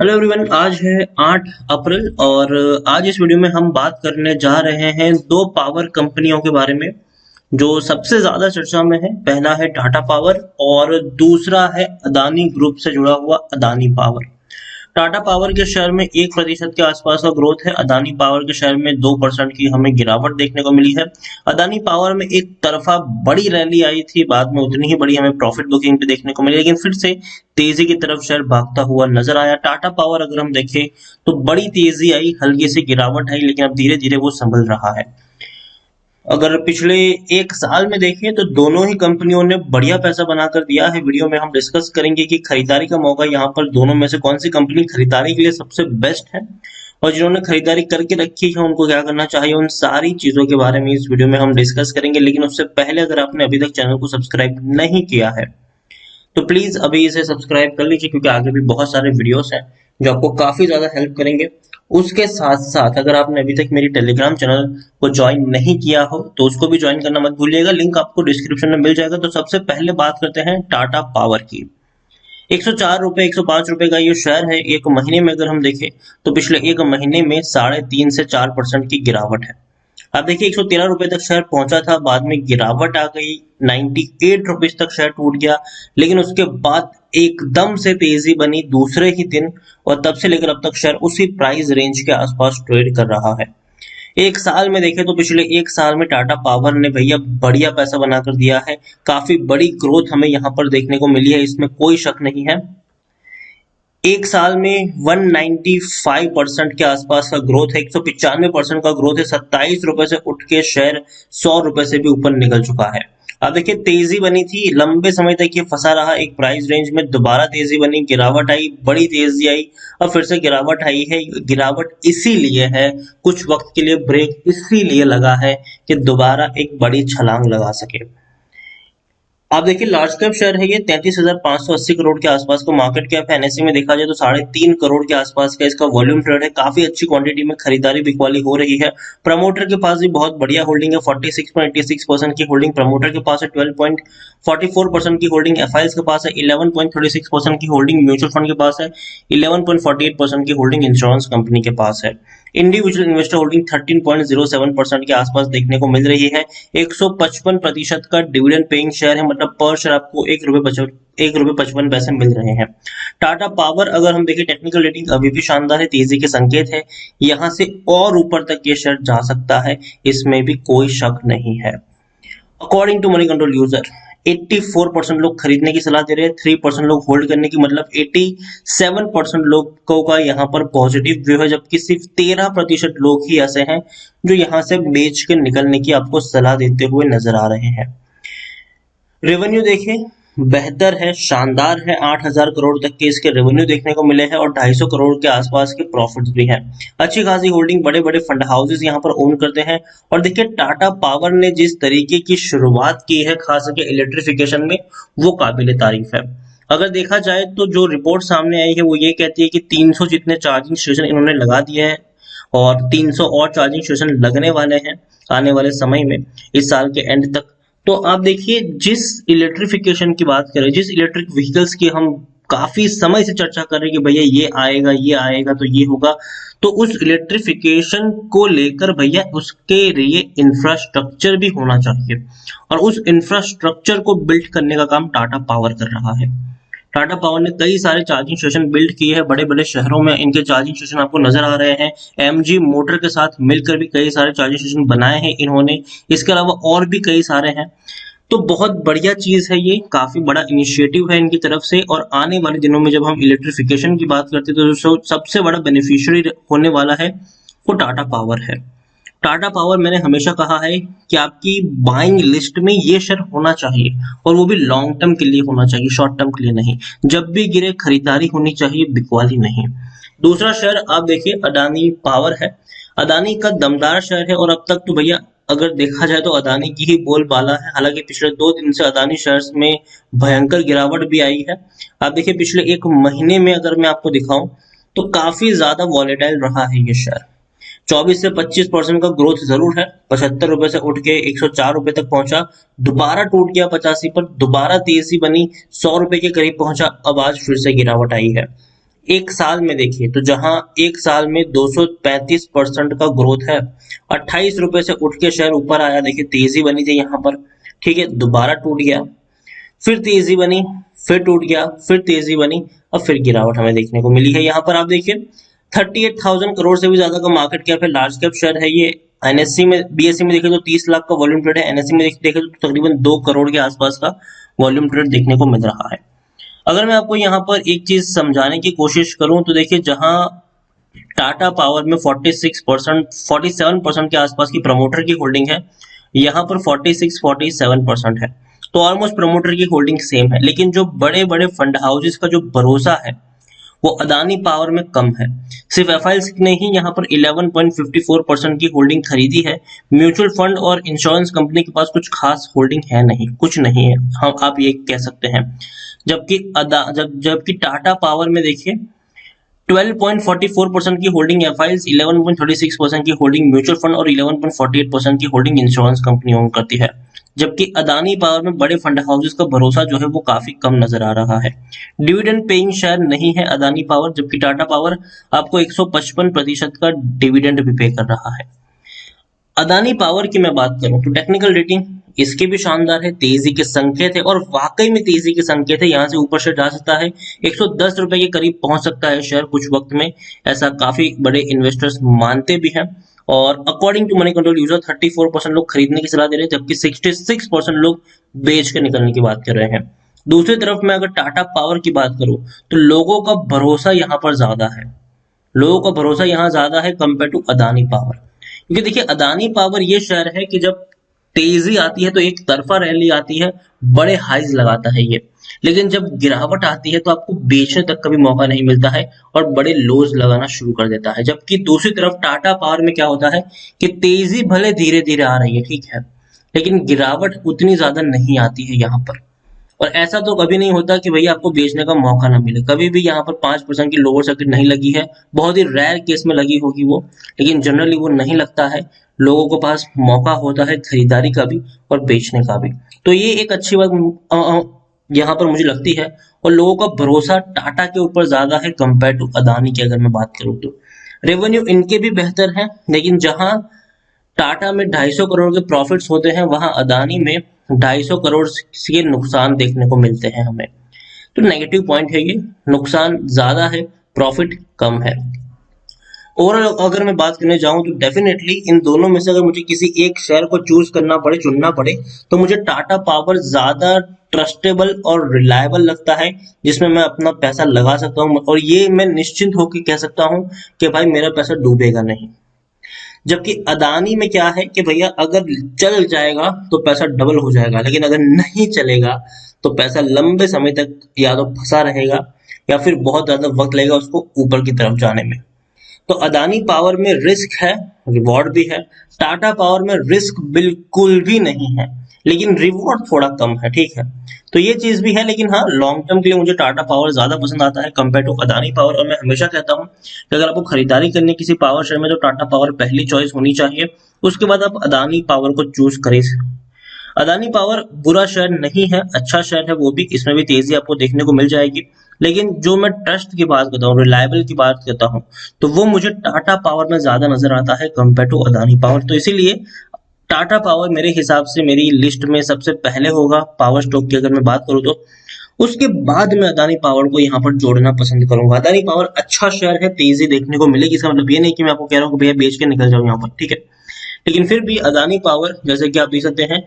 Hello everyone, आज है 8 अप्रैल और आज इस वीडियो में हम बात करने जा रहे हैं दो पावर कंपनियों के बारे में जो सबसे ज्यादा चर्चा में है। पहला है टाटा पावर और दूसरा है अदानी ग्रुप से जुड़ा हुआ अदानी पावर। टाटा पावर के शेयर में 1% के आसपास का ग्रोथ है। अदानी पावर के शेयर में 2% की हमें गिरावट देखने को मिली है। अदानी पावर में एक तरफा बड़ी रैली आई थी, बाद में उतनी ही बड़ी हमें प्रॉफिट बुकिंग पे देखने को मिली, लेकिन फिर से तेजी की तरफ शेयर भागता हुआ नजर आया। टाटा पावर अगर हम देखें तो बड़ी तेजी आई, हल्की सी गिरावट आई, लेकिन अब धीरे धीरे वो संभल रहा है। अगर पिछले एक साल में देखें तो दोनों ही कंपनियों ने बढ़िया पैसा बनाकर दिया है। वीडियो में हम डिस्कस करेंगे कि खरीदारी का मौका यहाँ पर दोनों में से कौन सी कंपनी खरीदारी के लिए सबसे बेस्ट है, और जिन्होंने खरीदारी करके रखी है उनको क्या करना चाहिए। उन सारी चीजों के बारे में इस वीडियो में हम डिस्कस करेंगे, लेकिन उससे पहले अगर आपने अभी तक चैनल को सब्सक्राइब नहीं किया है तो प्लीज अभी इसे सब्सक्राइब कर लीजिए, क्योंकि आगे भी बहुत सारे वीडियोस हैं जो आपको काफी ज्यादा हेल्प करेंगे। उसके साथ साथ अगर आपने अभी तक मेरी टेलीग्राम चैनल को ज्वाइन नहीं किया हो तो उसको भी ज्वाइन करना मत भूलिएगा, लिंक आपको डिस्क्रिप्शन में मिल जाएगा। तो सबसे पहले बात करते हैं टाटा पावर की। 104 रुपए 105 रुपए का ये शेयर है। एक महीने में अगर हम देखें तो पिछले एक महीने में 3.5 से 4% की गिरावट है। अब देखिए 113 रुपए तक शेयर पहुंचा था, बाद में गिरावट आ गई, 98 रुपीज तक शेयर टूट गया, लेकिन उसके बाद एकदम से तेजी बनी दूसरे ही दिन, और तब से लेकर अब तक शेयर उसी प्राइस रेंज के आसपास ट्रेड कर रहा है। एक साल में देखें तो पिछले एक साल में टाटा पावर ने भैया बढ़िया पैसा बनाकर दिया है। काफी बड़ी ग्रोथ हमें यहाँ पर देखने को मिली है, इसमें कोई शक नहीं है। एक साल में 195% के आसपास का ग्रोथ है, 195% का ग्रोथ है। 27 रुपए से उठ के शेयर 100 रुपए से भी ऊपर निकल चुका है। अब देखिए तेजी बनी थी, लंबे समय तक ये फंसा रहा एक प्राइस रेंज में, दोबारा तेजी बनी, गिरावट आई, बड़ी तेजी आई, अब फिर से गिरावट आई है। गिरावट इसीलिए है, कुछ वक्त के लिए ब्रेक इसीलिए लगा है कि दोबारा एक बड़ी छलांग लगा सके। आप देखिए लार्ज कैप शेयर है ये, 33,580 करोड़ के आसपास का मार्केट कैप है। एनएससी में देखा जाए तो 3.5 करोड़ के आसपास का इसका वॉल्यूम ट्रेड है। काफी अच्छी क्वांटिटी में खरीदारी बिकवाली हो रही है। प्रमोटर के पास भी बहुत बढ़िया होल्डिंग है, 46.86% की होल्डिंग प्रमोटर के पास है, 12.44% की होल्डिंग एफआईएस के पास है, 11.36% की होल्डिंग म्यूचुअल फंड के पास है, 11.48% की होल्डिंग इंश्योरेंस कंपनी के पास है। इंडिविजुअल इन्वेस्टर होल्डिंग 13.07% के आसपास देखने को मिल रही है। 155% का डिविडेंड पेइंग शेयर है, मतलब पर शेयर आपको 1 रुपए 55 पैसे मिल रहे हैं। टाटा पावर अगर हम देखें टेक्निकल रेटिंग अभी भी शानदार है, तेजी के संकेत है, यहाँ से और ऊपर तक ये शेयर जा सकता है, इसमें भी कोई शक नहीं है। According to Moneycontrol user 84% लोग खरीदने की सलाह दे रहे हैं, 3% लोग होल्ड करने की, मतलब 87% लोगों का यहाँ पर पॉजिटिव व्यू है, जबकि सिर्फ 13% लोग ही ऐसे हैं जो यहाँ से बेच के निकलने की आपको सलाह देते हुए नजर आ रहे हैं। रेवेन्यू देखें, बेहतर है, शानदार है, 8,000 करोड़ तक के इसके रेवेन्यू देखने को मिले हैं और 250 करोड़ के आसपास के प्रॉफिट्स भी हैं। अच्छी खासी होल्डिंग, बड़े बड़े फंड हाउसेस यहाँ पर ओन करते हैं। और देखिए टाटा पावर ने जिस तरीके की शुरुआत की है खास करके इलेक्ट्रिफिकेशन में, वो काबिल तारीफ है। अगर देखा जाए तो जो रिपोर्ट सामने आई है वो ये कहती है कि 300 जितने चार्जिंग स्टेशन इन्होंने लगा दिए हैं और 300 और चार्जिंग स्टेशन लगने वाले हैं आने वाले समय में, इस साल के एंड तक। तो आप देखिए जिस इलेक्ट्रिफिकेशन की बात करें, जिस इलेक्ट्रिक व्हीकल्स की हम काफी समय से चर्चा कर रहे हैं कि भैया ये आएगा तो ये होगा, तो उस इलेक्ट्रिफिकेशन को लेकर भैया उसके लिए इंफ्रास्ट्रक्चर भी होना चाहिए, और उस इंफ्रास्ट्रक्चर को बिल्ड करने का काम टाटा पावर कर रहा है। टाटा पावर ने कई सारे चार्जिंग स्टेशन बिल्ड किए हैं, बड़े बड़े शहरों में इनके चार्जिंग स्टेशन आपको नजर आ रहे हैं। एमजी मोटर के साथ मिलकर भी कई सारे चार्जिंग स्टेशन बनाए हैं इन्होंने, इसके अलावा और भी कई सारे हैं। तो बहुत बढ़िया चीज है, ये काफी बड़ा इनिशिएटिव है इनकी तरफ से। और आने वाले दिनों में जब हम इलेक्ट्रिफिकेशन की बात करते हैं तो जो सबसे बड़ा बेनिफिशियरी होने वाला है वो टाटा पावर है। टाटा पावर मैंने हमेशा कहा है कि आपकी बाइंग लिस्ट में ये शेयर होना चाहिए, और वो भी लॉन्ग टर्म के लिए होना चाहिए, शॉर्ट टर्म के लिए नहीं। जब भी गिरे खरीदारी होनी चाहिए, बिकवाली नहीं। दूसरा शेयर आप देखिए अडानी पावर है। अदानी का दमदार शेयर है, और अब तक तो भैया अगर देखा जाए तो अदानी की ही बोलबाला है। हालांकि पिछले 2 दिन से अदानी शेयर्स में भयंकर गिरावट भी आई है। आप देखिए पिछले एक महीने में अगर मैं आपको दिखाऊं तो काफी ज्यादा वॉलेटाइल रहा है ये शेयर। 24 से 25% का ग्रोथ जरूर है, 75 रुपए से उठ के 104 रुपए तक पहुंचा, दोबारा टूट गया 85 पर, दोबारा तेजी बनी, 100 रुपए के करीब पहुंचा, अब आज फिर से गिरावट आई है। एक साल में देखिए तो जहां एक साल में 235% का ग्रोथ है, 28 रुपए से उठ के शेयर ऊपर आया, देखिए तेजी बनी थी यहाँ पर, ठीक है, दोबारा टूट गया, फिर तेजी बनी, फिर टूट गया, फिर तेजी बनी, और फिर गिरावट हमें देखने को मिली है। यहाँ पर आप देखिए 38,000 करोड़ से भी ज्यादा का मार्केट कैप है, लार्ज कैप शेयर है ये। एनएससी में, बीएससी में देखें तो 30 लाख का वॉल्यूम ट्रेड है, एनएससी में देखें तो तकरीबन 2 करोड़ के आसपास का वॉल्यूम ट्रेड देखने को मिल रहा है। अगर मैं आपको यहाँ पर एक चीज समझाने की कोशिश करूं तो देखिए, जहां टाटा पावर में 47% के आसपास की प्रमोटर की होल्डिंग है, यहाँ पर 47% है, तो ऑलमोस्ट प्रमोटर की होल्डिंग सेम है। लेकिन जो बड़े बड़े फंड हाउसेस का जो भरोसा है वो अदानी पावर में कम है। सिर्फ एफआईएस ने ही यहाँ पर 11.54% की होल्डिंग खरीदी है। म्यूचुअल फंड और इंश्योरेंस कंपनी के पास कुछ खास होल्डिंग है नहीं, कुछ नहीं है, हम आप ये कह सकते हैं। जबकि टाटा पावर में देखिए 12.44% की होल्डिंग एफआईएस, 11.36% की होल्डिंग म्यूचुअल फंड और 11.48% की होल्डिंग इंश्योरेंस कंपनियों करती है। जबकि अदानी पावर में बड़े फंड हाउसेस का भरोसा जो है वो काफी कम नजर आ रहा है। डिविडेंड पेइंग शेयर नहीं है अदानी पावर, जबकि टाटा पावर आपको 155% का डिविडेंड भी पे कर रहा है। अदानी पावर की मैं बात करूं तो टेक्निकल रेटिंग इसके भी शानदार है, तेजी के संकेत है, और वाकई में तेजी के संकेत है। यहाँ से ऊपर शेयर जा सकता है, 110 रुपए के करीब पहुंच सकता है शेयर कुछ वक्त में, ऐसा काफी बड़े इन्वेस्टर्स मानते भी हैं। और according to Moneycontrol user 34% लोग खरीदने की सलाह दे रहे हैं, जबकि 66% लोग बेच के निकलने की बात कर रहे हैं। दूसरी तरफ मैं अगर टाटा पावर की बात करूं तो लोगों का भरोसा यहाँ पर ज्यादा है, लोगों का भरोसा यहाँ ज्यादा है कंपेयर टू अदानी पावर। क्योंकि देखिए अदानी पावर ये शेयर है कि जब तेजी आती है तो एक तरफा रैली आती है, बड़े हाइज लगाता है ये, लेकिन जब गिरावट आती है तो आपको बेचने तक का भी मौका नहीं मिलता है और बड़े लोज लगाना शुरू कर देता है। जबकि दूसरी तरफ टाटा पावर में क्या होता है कि तेजी भले धीरे धीरे आ रही है, ठीक है, लेकिन गिरावट उतनी ज्यादा नहीं आती है यहाँ पर। और ऐसा तो कभी नहीं होता कि भैया आपको बेचने का मौका ना मिले, कभी भी यहाँ पर 5% की लोअर सर्किट नहीं लगी है, बहुत ही रेयर केस में लगी होगी वो, लेकिन जनरली वो नहीं लगता है। लोगों के पास मौका होता है खरीदारी का भी और बेचने का भी, तो ये एक अच्छी बात यहाँ पर मुझे लगती है। और लोगों का भरोसा टाटा के ऊपर ज्यादा है कंपेयर टू अदानी की अगर मैं बात करूँ तो। रेवेन्यू इनके भी बेहतर है, लेकिन जहां टाटा में 250 करोड़ के प्रॉफिट्स होते हैं वहां अदानी में 250 करोड़ के नुकसान देखने को मिलते हैं हमें, तो नेगेटिव पॉइंट है ये, नुकसान ज्यादा है, प्रॉफिट कम है। ओवरऑल अगर मैं बात करने जाऊं तो डेफिनेटली इन दोनों में से अगर मुझे किसी एक शेयर को चूज करना पड़े, चुनना पड़े, तो मुझे टाटा पावर ज्यादा ट्रस्टेबल और रिलायबल लगता है, जिसमें मैं अपना पैसा लगा सकता हूं और ये मैं निश्चिंत होकर कह सकता हूं कि भाई मेरा पैसा डूबेगा नहीं। जबकि अदानी में क्या है कि भैया अगर चल जाएगा तो पैसा डबल हो जाएगा, लेकिन अगर नहीं चलेगा तो पैसा लंबे समय तक या तो फंसा रहेगा या फिर बहुत ज्यादा वक्त लगेगा उसको ऊपर की तरफ जाने में। तो अदानी पावर में रिस्क है, रिवॉर्ड भी है। टाटा पावर में रिस्क बिल्कुल भी नहीं है, लेकिन रिवॉर्ड थोड़ा कम है, ठीक है, तो ये चीज भी है। लेकिन हाँ, लॉन्ग टर्म के लिए मुझे टाटा पावर ज्यादा पसंद आता है कंपेयर टू अदानी पावर। और मैं हमेशा कहता हूँ कि अगर आपको खरीदारी करनी किसी पावर शेयर में तो टाटा पावर पहली चॉइस होनी चाहिए, उसके बाद आप अदानी पावर को चूज करें। अदानी पावर बुरा शेयर नहीं है, अच्छा शेयर है वो भी, इसमें भी तेजी आपको देखने को मिल जाएगी। लेकिन जो मैं ट्रस्ट की बात करता हूँ, रिलायबल की बात करता हूँ, तो वो मुझे टाटा पावर में ज्यादा नजर आता है कंपेयर टू अदानी पावर। तो इसीलिए टाटा पावर मेरे हिसाब से मेरी लिस्ट में सबसे पहले होगा पावर स्टॉक की अगर मैं बात करूँ तो। उसके बाद मैं अदानी पावर को यहाँ पर जोड़ना पसंद करूंगा। अदानी पावर अच्छा शेयर है, तेजी देखने को मिलेगी, इसका मतलब ये नहीं कि मैं आपको कह रहा हूँ कि भैया बेच के निकल जाओ यहाँ पर, ठीक है, लेकिन फिर भी अदानी पावर जैसे कि आप देख सकते हैं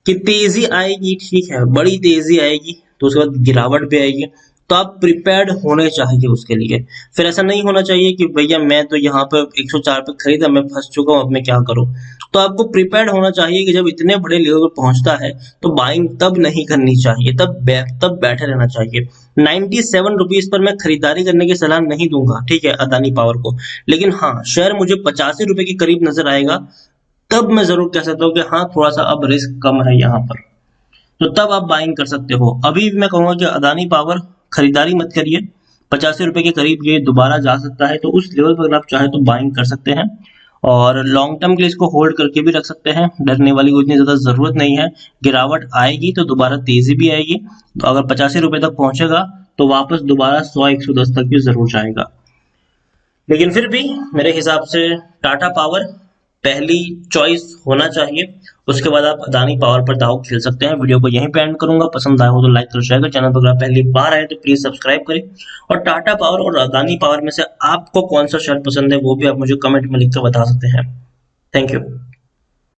कि तेजी आएगी, ठीक है, बड़ी तेजी आएगी, तो उसके बाद गिरावट भी आएगी, तो आप प्रिपेयर्ड होने चाहिए उसके लिए। फिर ऐसा नहीं होना चाहिए कि भैया मैं तो यहाँ पे 104 पे खरीदा, मैं फंस चुका हूँ, अब मैं क्या करूँ। तो आपको प्रिपेयर्ड होना चाहिए कि जब इतने बड़े लेवल पर पहुंचता है तो बाइंग तब नहीं करनी चाहिए, तब बैठे रहना चाहिए। 97 रुपीज पर मैं खरीदारी करने की सलाह नहीं दूंगा, ठीक है, अदानी पावर को, लेकिन हाँ शेयर मुझे 85 रुपए के करीब नजर आएगा, तब मैं जरूर कह सकता हूँ कि हाँ थोड़ा सा अब रिस्क कम है यहाँ पर, तो तब आप बाइंग कर सकते हो। अभी भी मैं कहूंगा कि अदानी पावर खरीदारी मत करिए, 85 रुपए के करीब ये दोबारा जा सकता है, तो उस लेवल पर आप चाहे तो बाइंग कर सकते हैं और लॉन्ग टर्म के लिए इसको होल्ड करके भी रख सकते हैं। डरने वाली कोई इतनी ज्यादा जरूरत नहीं है, गिरावट आएगी तो दोबारा तेजी भी आएगी, तो अगर 85 रुपए तक पहुंचेगा तो वापस दोबारा 100-110 तक भी जरूर जाएगा। लेकिन फिर भी मेरे हिसाब से टाटा पावर पहली चॉइस होना चाहिए। उसके बाद आप अदानी पावर पर दाव खेल सकते हैं। वीडियो को यहीं पे एंड करूंगा। पसंद आया हो तो लाइक कर शेयर कर, चैनल पर अगर आप पहली बार आए तो प्लीज सब्सक्राइब करें। और टाटा पावर और अदानी पावर में से आपको कौन सा शेयर पसंद है वो भी आप मुझे कमेंट में लिखकर बता सकते हैं। Thank you.